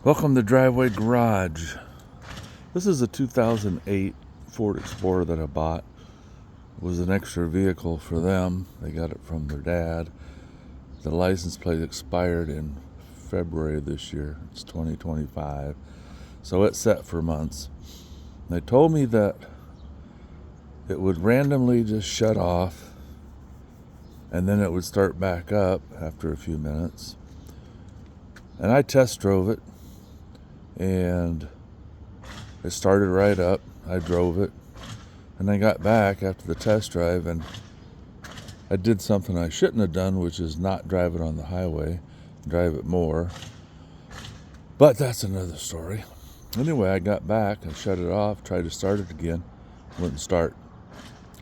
Welcome to Driveway Garage. This is a 2008 Ford Explorer that I bought. It was an extra vehicle for them. They got it from their dad. The license plate expired in February of this year. It's 2025. So it's set for months. They told me that it would randomly just shut off and then it would start back up after a few minutes. And I test drove it. And it started right up. I drove it. And I got back after the test drive and I did something I shouldn't have done, which is not drive it on the highway, drive it more. But that's another story. Anyway, I got back, I shut it off, tried to start it again, wouldn't start.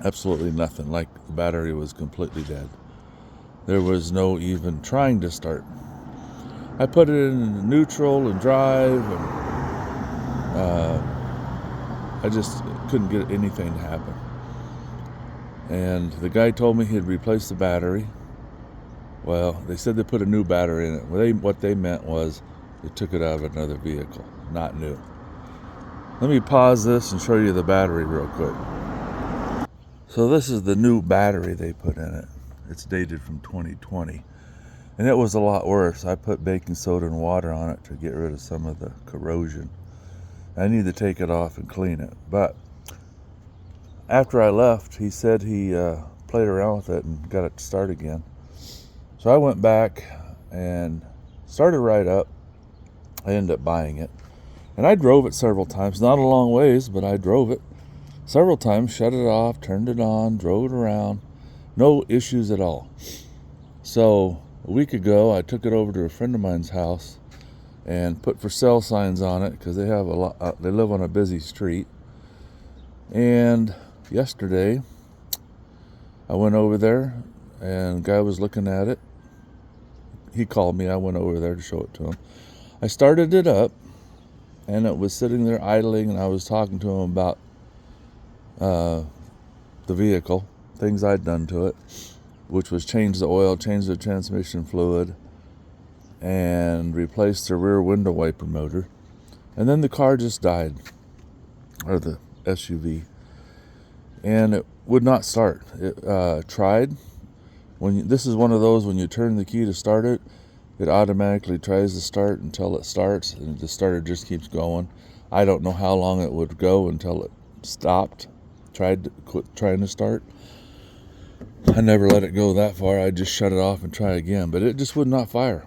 Absolutely nothing, like the battery was completely dead. There was no even trying to start. I put it in neutral and drive, and I just couldn't get anything to happen. And the guy told me he'd replace the battery. Well, they said they put a new battery in it. What they meant was they took it out of another vehicle, not new. Let me pause this and show you the battery real quick. So this is the new battery they put in it. It's dated from 2020. And it was a lot worse. I put baking soda and water on it to get rid of some of the corrosion. I need to take it off and clean it. But after I left, he said he played around with it and got it to start again. So I went back and started right up. I ended up buying it. And I drove it several times. Not a long ways, but I drove it several times, shut it off, turned it on, drove it around. No issues at all. So a week ago, I took it over to a friend of mine's house and put for sale signs on it because they have a lot. They live on a busy street. And yesterday, I went over there, and a guy was looking at it. He called me. I went over there to show it to him. I started it up, and it was sitting there idling, and I was talking to him about the vehicle, things I'd done to it, which was change the oil, change the transmission fluid, and replace the rear window wiper motor. And then the car just died, or the SUV, and it would not start. It tried. This is one of those, when you turn the key to start it, it automatically tries to start until it starts, and the starter just keeps going. I don't know how long it would go until it stopped, tried to quit trying to start. I never let it go that far. I just shut it off and try again, but it just would not fire.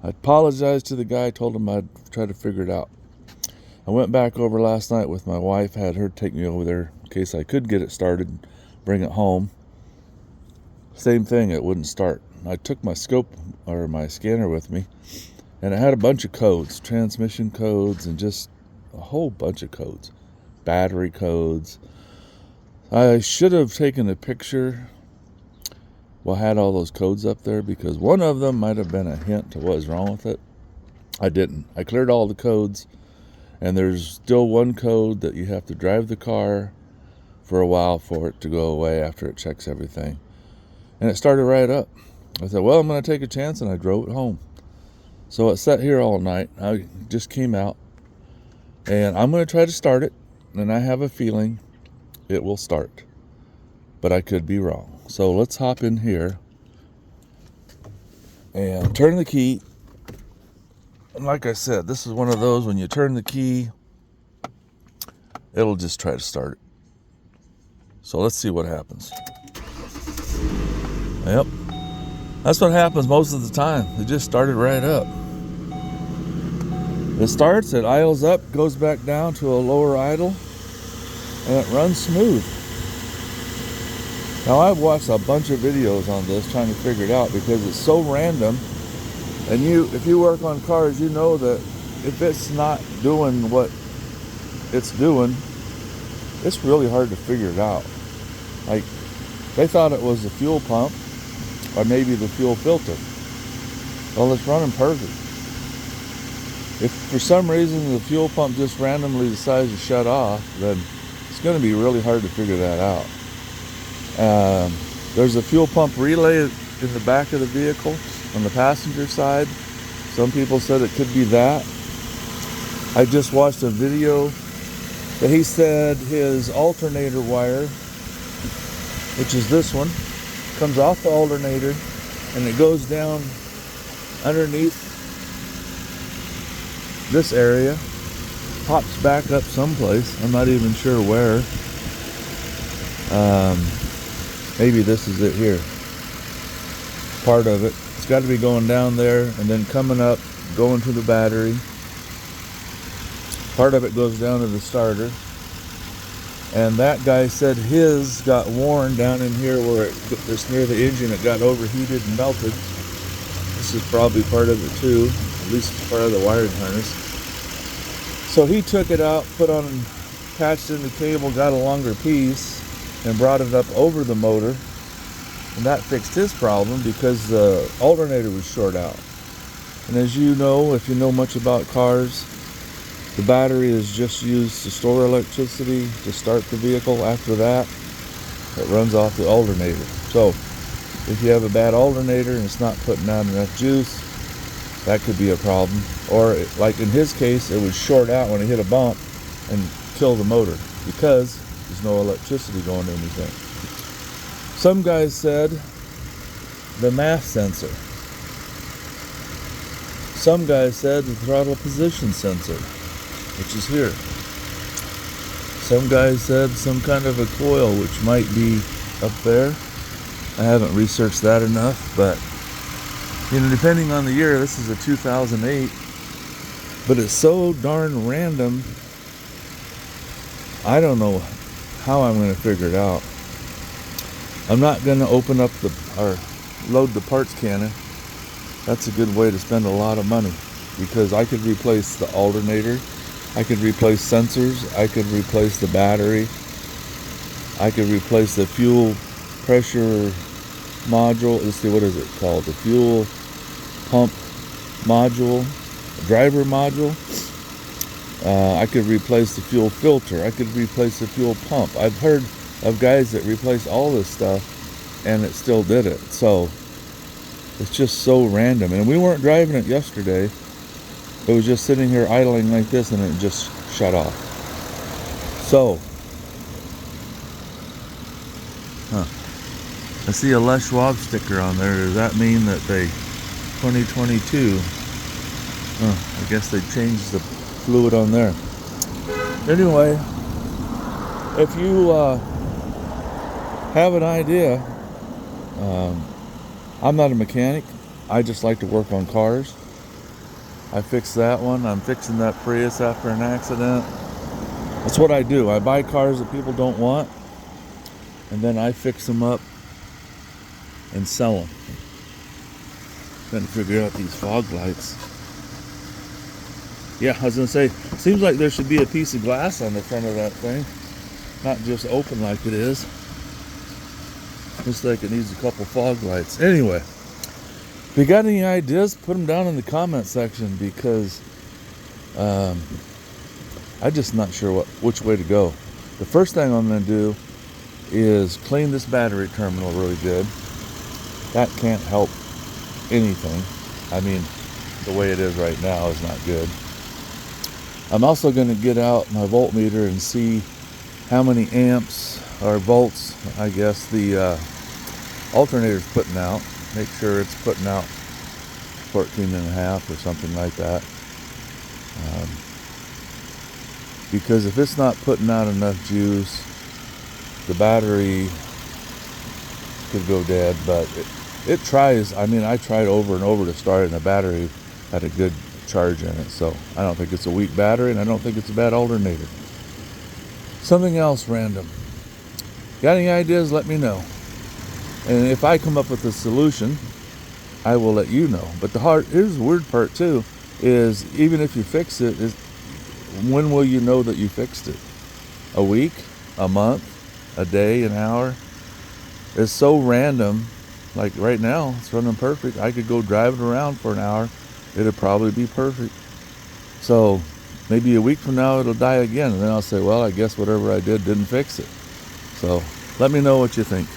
I apologized to the guy, told him I'd try to figure it out. I went back over last night with my wife, had her take me over there in case I could get it started, bring it home. Same thing, it wouldn't start. I took my my scanner with me, and it had a bunch of codes, transmission codes, and just a whole bunch of codes, battery codes. I should have taken a picture. Well, I had all those codes up there because one of them might have been a hint to what was wrong with it. I didn't. I cleared all the codes, and there's still one code that you have to drive the car for a while for it to go away after it checks everything. And it started right up. I said, well, I'm going to take a chance, and I drove it home. So it sat here all night. I just came out, and I'm going to try to start it, and I have a feeling it will start. But I could be wrong. So let's hop in here and turn the key. And like I said, this is one of those, when you turn the key, it'll just try to start it. So let's see what happens. Yep. That's what happens most of the time. It just started right up. It starts, it idles up, goes back down to a lower idle, and it runs smooth. Now, I've watched a bunch of videos on this trying to figure it out because it's so random. And if you work on cars, you know that if it's not doing what it's doing, it's really hard to figure it out. Like, they thought it was the fuel pump or maybe the fuel filter. Well, it's running perfect. If for some reason the fuel pump just randomly decides to shut off, then it's going to be really hard to figure that out. There's a fuel pump relay in the back of the vehicle on the passenger side. Some people said it could be that. I just watched a video that he said his alternator wire, which is this one, comes off the alternator and it goes down underneath this area, pops back up someplace. I'm not even sure where. Maybe this is it here. Part of it. It's got to be going down there and then coming up, going to the battery. Part of it goes down to the starter. And that guy said his got worn down in here where it's near the engine. It got overheated and melted. This is probably part of it too, at least part of the wiring harness. So he took it out, put on, patched in the cable, got a longer piece, and brought it up over the motor. And that fixed his problem because the alternator was short out. And as you know, if you know much about cars, the battery is just used to store electricity to start the vehicle. After that, it runs off the alternator. So if you have a bad alternator and it's not putting out enough juice, that could be a problem. Or like in his case, it was short out when it hit a bump and kill the motor because there's no electricity going to anything. Some guys said the mass sensor. Some guys said the throttle position sensor, which is here. Some guys said some kind of a coil, which might be up there. I haven't researched that enough, but you know, depending on the year, this is a 2008, but it's so darn random. I don't know how I'm going to figure it out. I'm not going to open up or load the parts cannon. That's a good way to spend a lot of money because I could replace the alternator, I could replace sensors, I could replace the battery, I could replace the fuel pressure module. Let's see, what is it called? The fuel pump module, driver module. I could replace the fuel filter. I could replace the fuel pump. I've heard of guys that replace all this stuff and it still did it. So it's just so random. And we weren't driving it yesterday. It was just sitting here idling like this and it just shut off. So, I see a Les Schwab sticker on there. Does that mean that they 2022? I guess they changed the fluid on there. Anyway, if you have an idea, I'm not a mechanic. I just like to work on cars. I fixed that one. I'm fixing that Prius after an accident. That's what I do. I buy cars that people don't want, and then I fix them up and sell them. Trying to figure out these fog lights. Yeah, I was gonna say, seems like there should be a piece of glass on the front of that thing, not just open like it is. Looks like it needs a couple fog lights. Anyway, if you got any ideas, put them down in the comment section because I'm just not sure which way to go. The first thing I'm going to do is clean this battery terminal really good. That can't help anything. I mean, the way it is right now is not good. I'm also going to get out my voltmeter and see how many amps or volts, I guess, the alternator's putting out. Make sure it's putting out 14.5 or something like that. Because if it's not putting out enough juice, the battery could go dead. But it tries. I mean, I tried over and over to start it, and the battery had a good charge in it. So I don't think it's a weak battery, and I don't think it's a bad alternator. Something else random. Got any ideas? Let me know. And if I come up with a solution, I will let you know. But here's the weird part too, is even if you fix it, when will you know that you fixed it? A week? A month? A day? An hour? It's so random. Like right now, it's running perfect. I could go drive it around for an hour. It'll probably be perfect. So maybe a week from now it'll die again. And then I'll say, well, I guess whatever I did didn't fix it. So let me know what you think.